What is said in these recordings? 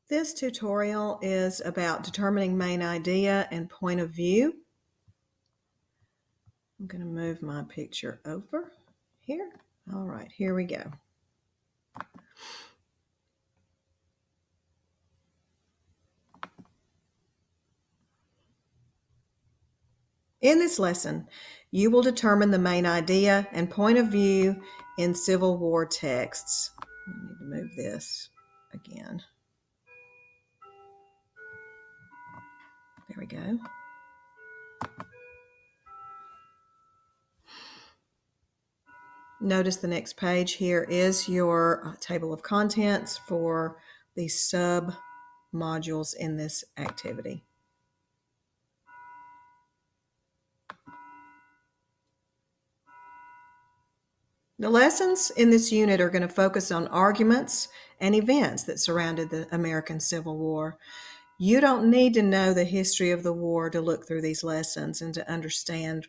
This tutorial is about determining main idea and point of view. I'm going to move my picture over here. All right, here we go. In this lesson, you will determine the main idea and point of view in Civil War texts. I need to move this again. There we go. Notice the next page here is your table of contents for the sub-modules in this activity. The lessons in this unit are going to focus on arguments and events that surrounded the American Civil War. You don't need to know the history of the war to look through these lessons and to understand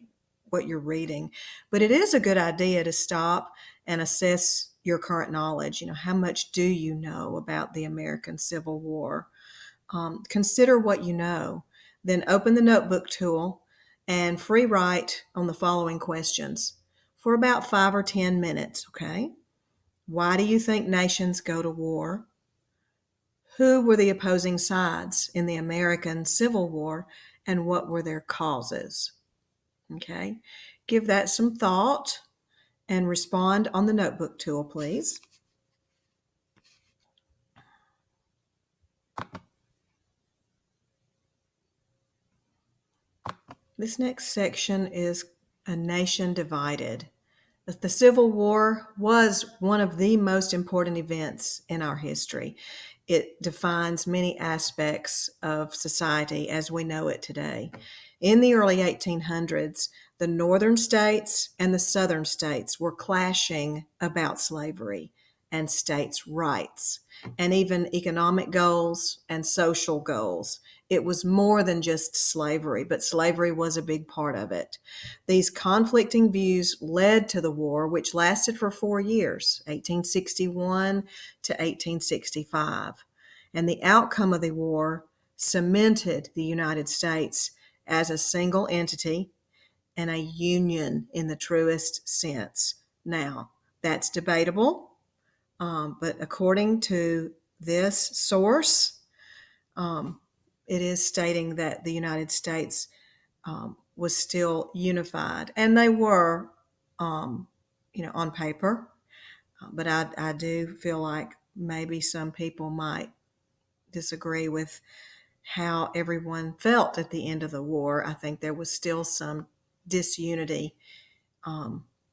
what you're reading, but it is a good idea to stop and assess your current knowledge. How much do you know about the American Civil War? Consider what you know. Then open the notebook tool and free write on the following questions for about 5 or 10 minutes, okay? Why do you think nations go to war? Who were the opposing sides in the American Civil War, and what were their causes? Okay, give that some thought and respond on the notebook tool, please. This next section is a nation divided. The Civil War was one of the most important events in our history. It defines many aspects of society as we know it today. In the early 1800s, the northern states and the southern states were clashing about slavery and states' rights, and even economic goals and social goals. It was more than just slavery, but slavery was a big part of it. These conflicting views led to the war, which lasted for 4 years, 1861 to 1865. And the outcome of the war cemented the United States as a single entity and a union in the truest sense. Now, that's debatable, but according to this source, it is stating that the United States was still unified, and they were, on paper. But I do feel like maybe some people might disagree with how everyone felt at the end of the war. I think there was still some disunity,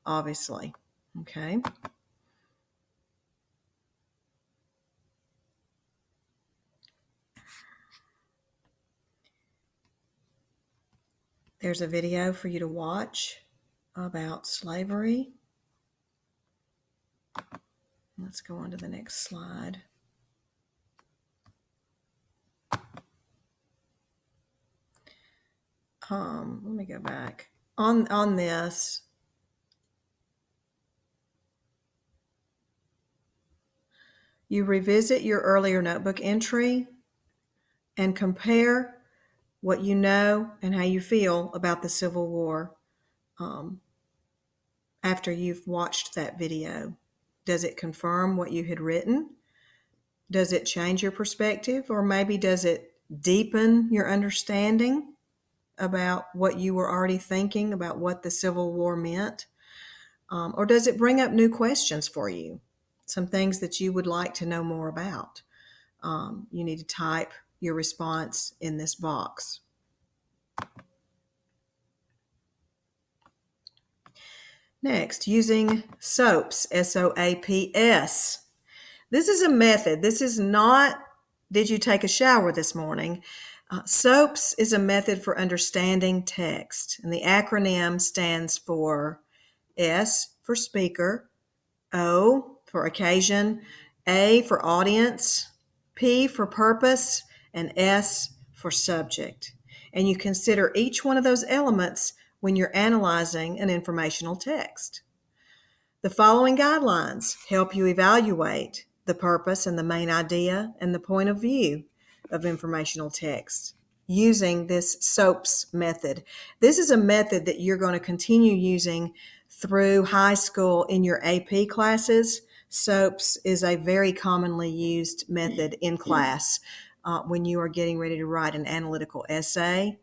obviously. Okay. There's a video for you to watch about slavery. Let's go on to the next slide. Let me go back. On this, you revisit your earlier notebook entry and compare what you know and how you feel about the Civil War after you've watched that video. Does it confirm what you had written? Does it change your perspective? Or maybe does it deepen your understanding about what you were already thinking about what the Civil War meant? Or does it bring up new questions for you? Some things that you would like to know more about? You need to type your response in this box. Next, using SOAPS, S-O-A-P-S. This is a method. This is not, did you take a shower this morning? SOAPS is a method for understanding text, and the acronym stands for S for speaker, O for occasion, A for audience, P for purpose, and S for subject. And you consider each one of those elements when you're analyzing an informational text. The following guidelines help you evaluate the purpose and the main idea and the point of view of informational text using this SOAPS method. This is a method that you're going to continue using through high school in your AP classes. SOAPS is a very commonly used method in class when you are getting ready to write an analytical essay.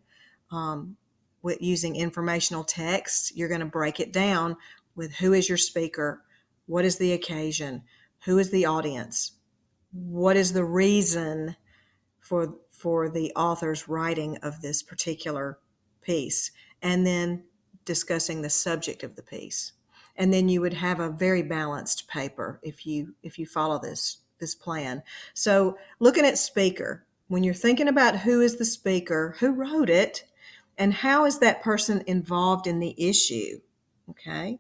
With using informational text, you're going to break it down with who is your speaker, what is the occasion, who is the audience, what is the reason for the author's writing of this particular piece, and then discussing the subject of the piece. And then you would have a very balanced paper if you follow this plan. So looking at speaker, when you're thinking about who is the speaker, who wrote it, and how is that person involved in the issue, okay?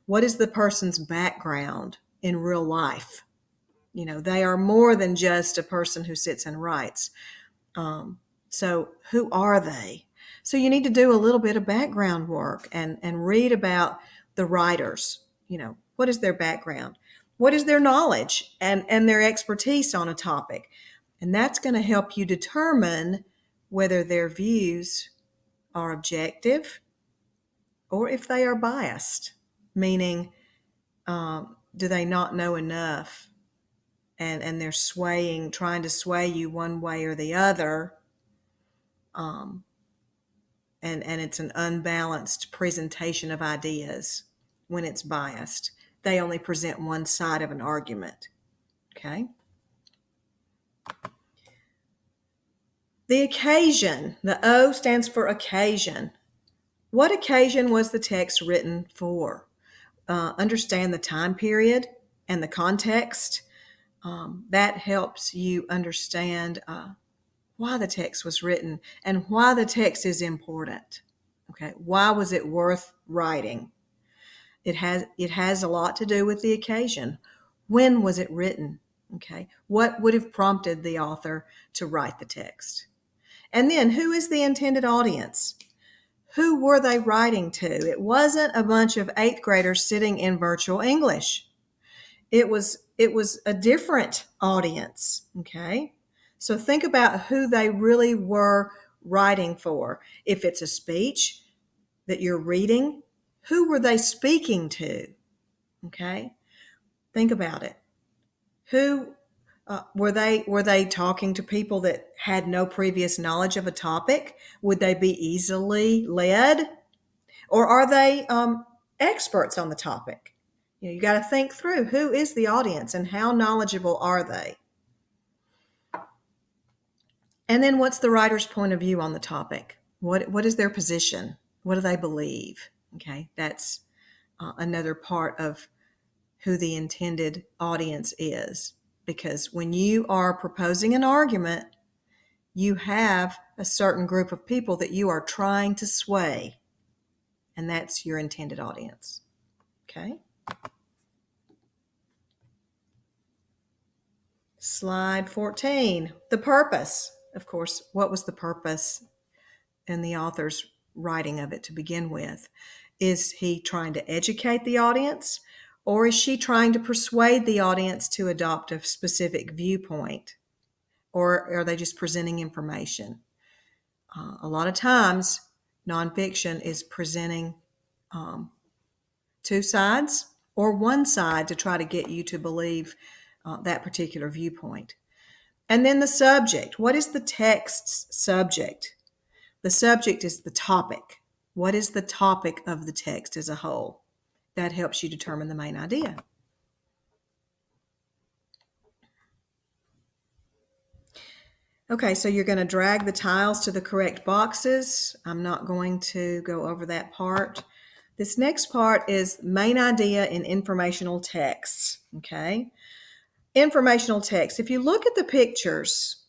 What is the person's background in real life? You know, they are more than just a person who sits and writes. So who are they? So you need to do a little bit of background work and read about the writers. You know, what is their background? What is their knowledge and their expertise on a topic? And that's going to help you determine whether their views are objective or if they are biased, meaning do they not know enough and they're trying to sway you one way or the other, and it's an unbalanced presentation of ideas when it's biased. They only present one side of an argument, okay? The occasion, the O stands for occasion. What occasion was the text written for? Understand the time period and the context. That helps you understand why the text was written and why the text is important. Okay, why was it worth writing? It has a lot to do with the occasion. When was it written? Okay, what would have prompted the author to write the text? And then, who is the intended audience? Who were they writing to? It wasn't a bunch of 8th graders sitting in virtual English. It was a different audience, okay? So think about who they really were writing for. If it's a speech that you're reading, who were they speaking to? Okay? Think about it. Who were they talking to people that had no previous knowledge of a topic? Would they be easily led? Or are they experts on the topic? You know, you got to think through who is the audience and how knowledgeable are they? And then what's the writer's point of view on the topic? What is their position? What do they believe? Okay, that's another part of who the intended audience is. Because when you are proposing an argument, you have a certain group of people that you are trying to sway, and that's your intended audience. Okay? Slide 14, the purpose. Of course, what was the purpose in the author's writing of it to begin with? Is he trying to educate the audience, or is she trying to persuade the audience to adopt a specific viewpoint? Or are they just presenting information? A lot of times, nonfiction is presenting two sides or one side to try to get you to believe that particular viewpoint. And then the subject. What is the text's subject? The subject is the topic. What is the topic of the text as a whole? That helps you determine the main idea. Okay, so you're going to drag the tiles to the correct boxes. I'm not going to go over that part. This next part is main idea in informational texts, okay? Informational text. If you look at the pictures,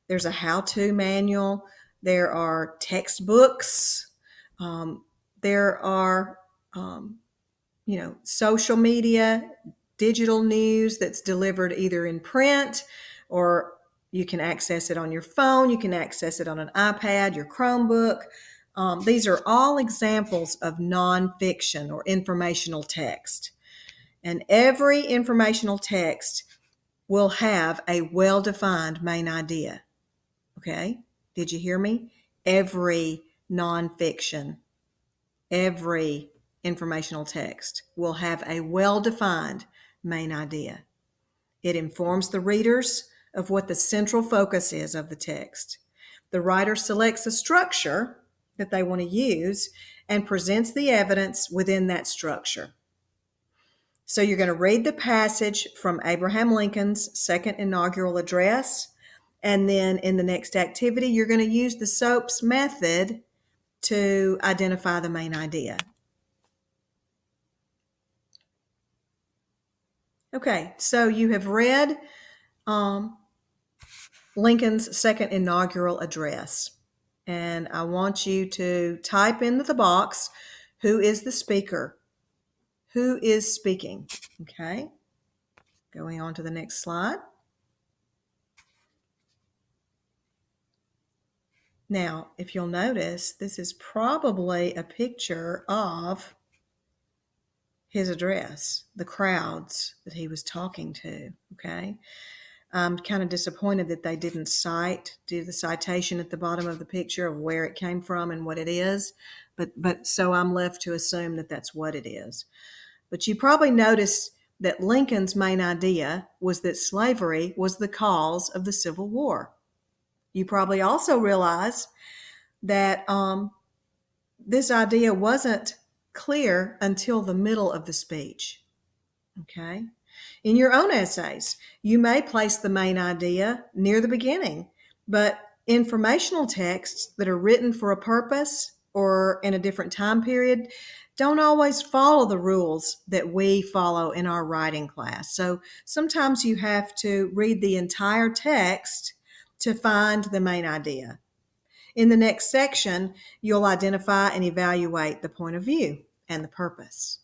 there's a how-to manual. There are textbooks. There are, social media, digital news that's delivered either in print or you can access it on your phone. You can access it on an iPad, your Chromebook. These are all examples of nonfiction or informational text. And every informational text will have a well-defined main idea. Okay? Did you hear me? Every nonfiction, every informational text will have a well-defined main idea. It informs the readers of what the central focus is of the text. The writer selects a structure that they want to use and presents the evidence within that structure. So you're going to read the passage from Abraham Lincoln's second inaugural address, and then in the next activity, you're going to use the SOAPS method to identify the main idea. Okay, so you have read Lincoln's second inaugural address, and I want you to type into the box, who is the speaker? Who is speaking? Okay, going on to the next slide. Now, if you'll notice, this is probably a picture of his address, the crowds that he was talking to, okay? I'm kind of disappointed that they didn't do the citation at the bottom of the picture of where it came from and what it is, but so I'm left to assume that that's what it is. But you probably noticed that Lincoln's main idea was that slavery was the cause of the Civil War. You probably also realize that this idea wasn't clear until the middle of the speech. Okay? In your own essays, you may place the main idea near the beginning, but informational texts that are written for a purpose or in a different time period don't always follow the rules that we follow in our writing class. So sometimes you have to read the entire text to find the main idea. In the next section, you'll identify and evaluate the point of view and the purpose.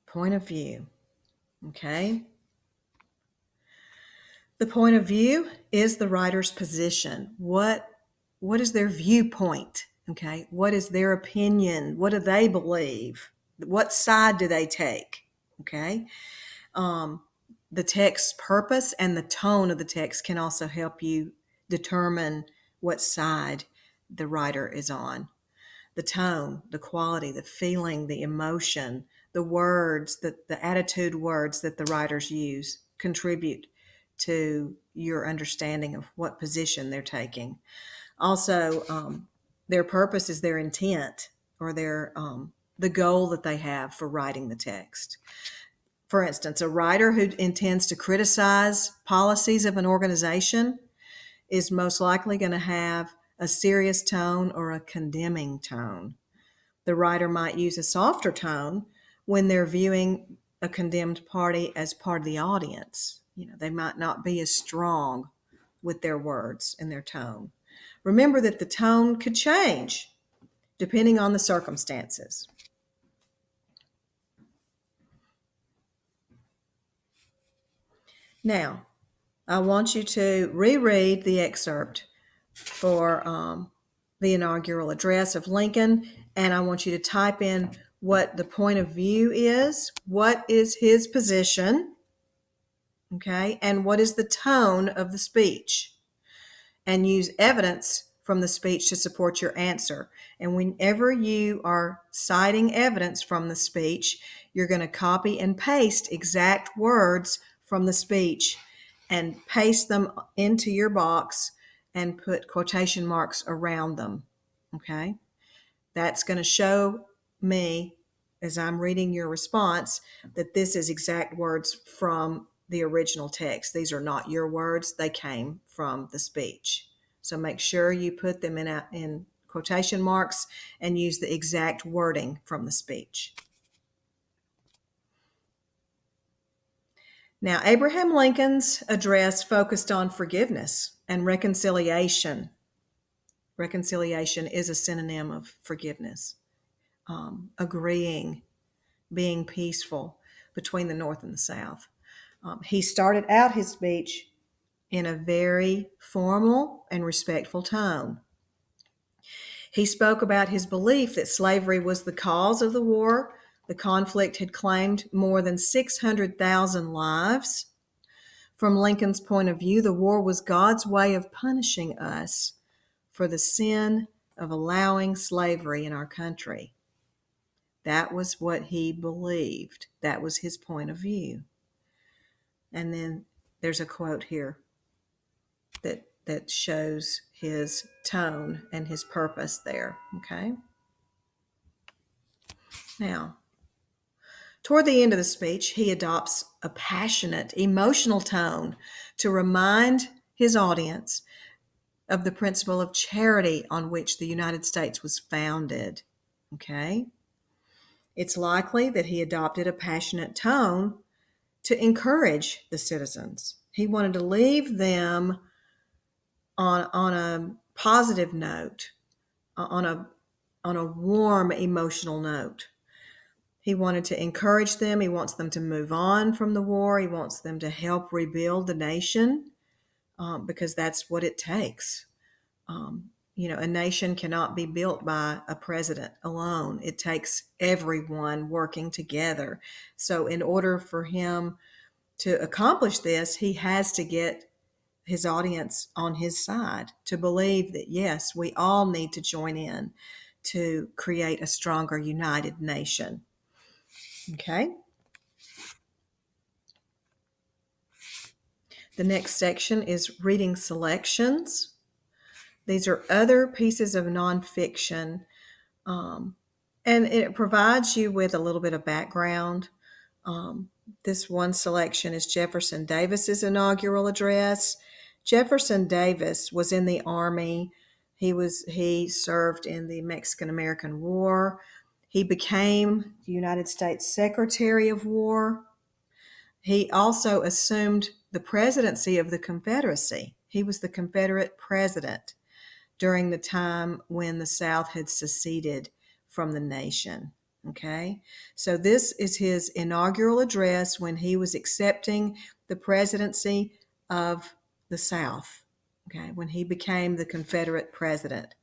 Point of view, okay? The point of view is the writer's position. What is their viewpoint, okay? What is their opinion? What do they believe? What side do they take, okay? The text's purpose and the tone of the text can also help you determine what side the writer is on. The tone, the quality, the feeling, the emotion, the words, the attitude words that the writers use contribute to your understanding of what position they're taking. Also, their purpose is their intent or the goal that they have for writing the text. For instance, a writer who intends to criticize policies of an organization is most likely going to have a serious tone or a condemning tone. The writer might use a softer tone when they're viewing a condemned party as part of the audience. They might not be as strong with their words and their tone. Remember that the tone could change depending on the circumstances. Now, I want you to reread the excerpt for the inaugural address of Lincoln, and I want you to type in what the point of view is, what is his position, okay, and what is the tone of the speech, and use evidence from the speech to support your answer. And whenever you are citing evidence from the speech, you're going to copy and paste exact words from the speech and paste them into your box and put quotation marks around them, okay? That's going to show me, as I'm reading your response, that this is exact words from the original text. These are not your words. They came from the speech. So make sure you put them in quotation marks and use the exact wording from the speech. Now, Abraham Lincoln's address focused on forgiveness and reconciliation. Reconciliation is a synonym of forgiveness. Agreeing, being peaceful between the North and the South. He started out his speech in a very formal and respectful tone. He spoke about his belief that slavery was the cause of the war. The conflict had claimed more than 600,000 lives. From Lincoln's point of view, the war was God's way of punishing us for the sin of allowing slavery in our country. That was what he believed. That was his point of view. And then there's a quote here that shows his tone and his purpose there, okay? Now, toward the end of the speech, he adopts a passionate, emotional tone to remind his audience of the principle of charity on which the United States was founded, okay? It's likely that he adopted a passionate tone to encourage the citizens. He wanted to leave them on a positive note, on a warm emotional note. He wanted to encourage them. He wants them to move on from the war. He wants them to help rebuild the nation because that's what it takes. A nation cannot be built by a president alone. It takes everyone working together. So in order for him to accomplish this, he has to get his audience on his side to believe that, yes, we all need to join in to create a stronger, united nation. Okay? The next section is reading selections. These are other pieces of nonfiction, and it provides you with a little bit of background. This one selection is Jefferson Davis's inaugural address. Jefferson Davis was in the Army. He served in the Mexican-American War. He became the United States Secretary of War. He also assumed the presidency of the Confederacy. He was the Confederate president during the time when the South had seceded from the nation. Okay, so this is his inaugural address when he was accepting the presidency of the South, okay, when he became the Confederate president.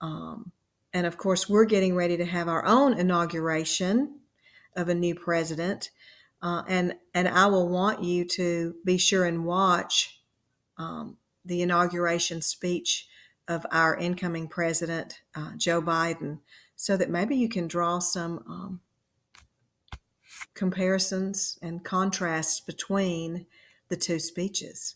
And of course, we're getting ready to have our own inauguration of a new president. And I will want you to be sure and watch the inauguration speech of our incoming president, Joe Biden, so that maybe you can draw some comparisons and contrasts between the two speeches.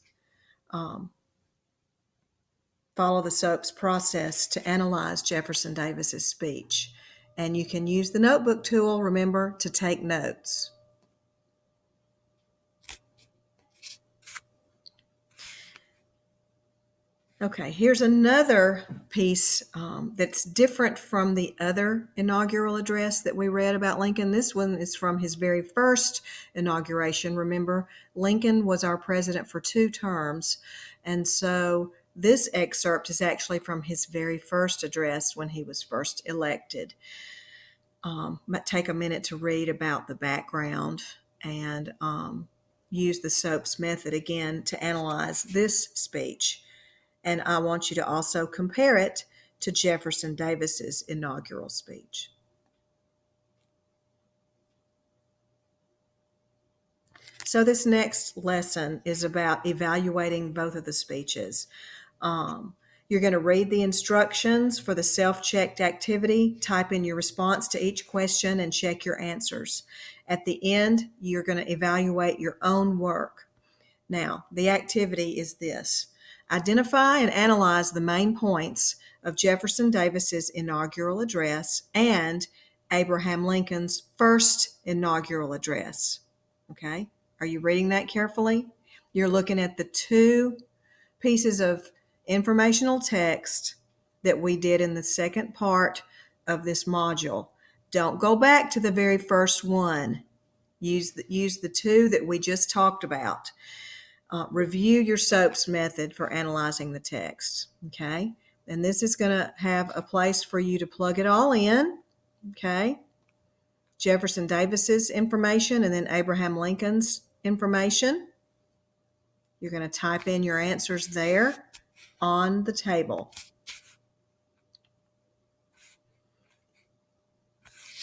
Follow the SOAPS process to analyze Jefferson Davis's speech. And you can use the notebook tool, remember, to take notes. Okay, here's another piece that's different from the other inaugural address that we read about Lincoln. This one is from his very first inauguration. Remember, Lincoln was our president for 2 terms, and so this excerpt is actually from his very first address when he was first elected. Might take a minute to read about the background and use the SOAPS method again to analyze this speech. And I want you to also compare it to Jefferson Davis's inaugural speech. So this next lesson is about evaluating both of the speeches. You're going to read the instructions for the self-checked activity, type in your response to each question, and check your answers. At the end, you're going to evaluate your own work. Now, the activity is this. Identify and analyze the main points of Jefferson Davis's inaugural address and Abraham Lincoln's first inaugural address. Okay, are you reading that carefully? You're looking at the 2 pieces of informational text that we did in the second part of this module. Don't go back to the very first one. Use the 2 that we just talked about. Review your SOAPS method for analyzing the text, okay? And this is going to have a place for you to plug it all in, okay? Jefferson Davis's information and then Abraham Lincoln's information. You're going to type in your answers there on the table.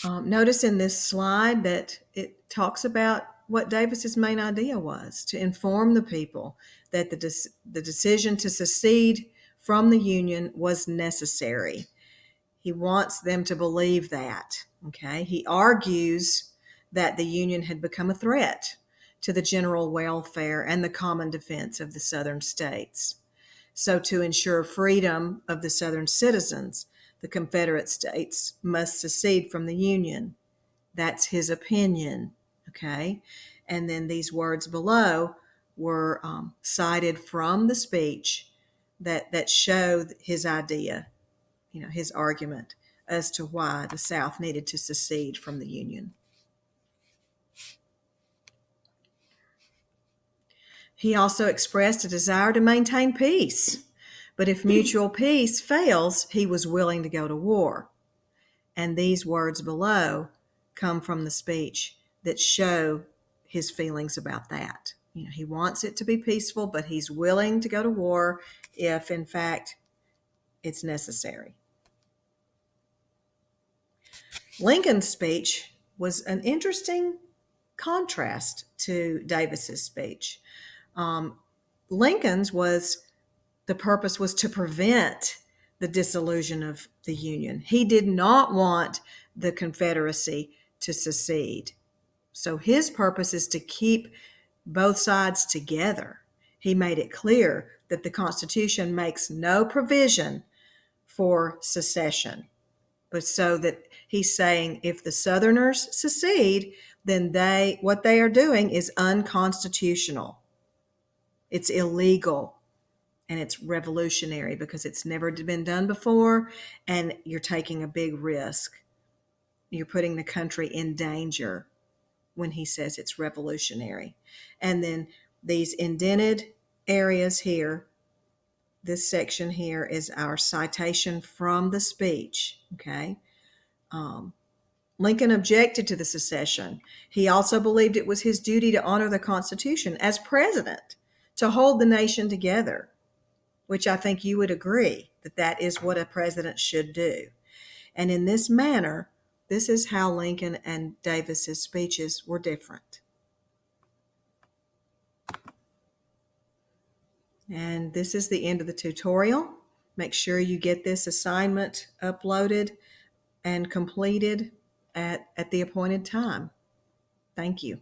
Notice in this slide that it talks about what Davis's main idea was: to inform the people that the decision to secede from the Union was necessary. He wants them to believe that. Okay. He argues that the Union had become a threat to the general welfare and the common defense of the Southern states. So, to ensure freedom of the Southern citizens, the Confederate states must secede from the Union. That's his opinion. Okay. And then these words below were cited from the speech that show his idea, his argument as to why the South needed to secede from the Union. He also expressed a desire to maintain peace, but if mutual peace fails, he was willing to go to war. And these words below come from the speech that show his feelings about that. He wants it to be peaceful, but he's willing to go to war if, in fact, it's necessary. Lincoln's speech was an interesting contrast to Davis's speech. Lincoln's the purpose was to prevent the dissolution of the Union. He did not want the Confederacy to secede. So his purpose is to keep both sides together. He made it clear that the Constitution makes no provision for secession. But so that he's saying if the Southerners secede, then what they are doing is unconstitutional. It's illegal and it's revolutionary because it's never been done before, and you're taking a big risk. You're putting the country in danger when he says it's revolutionary. And then these indented areas here, this section here is our citation from the speech, okay? Lincoln objected to the secession. He also believed it was his duty to honor the Constitution as president, to hold the nation together, which I think you would agree that is what a president should do. And in this manner, this is how Lincoln and Davis's speeches were different. And this is the end of the tutorial. Make sure you get this assignment uploaded and completed at the appointed time. Thank you.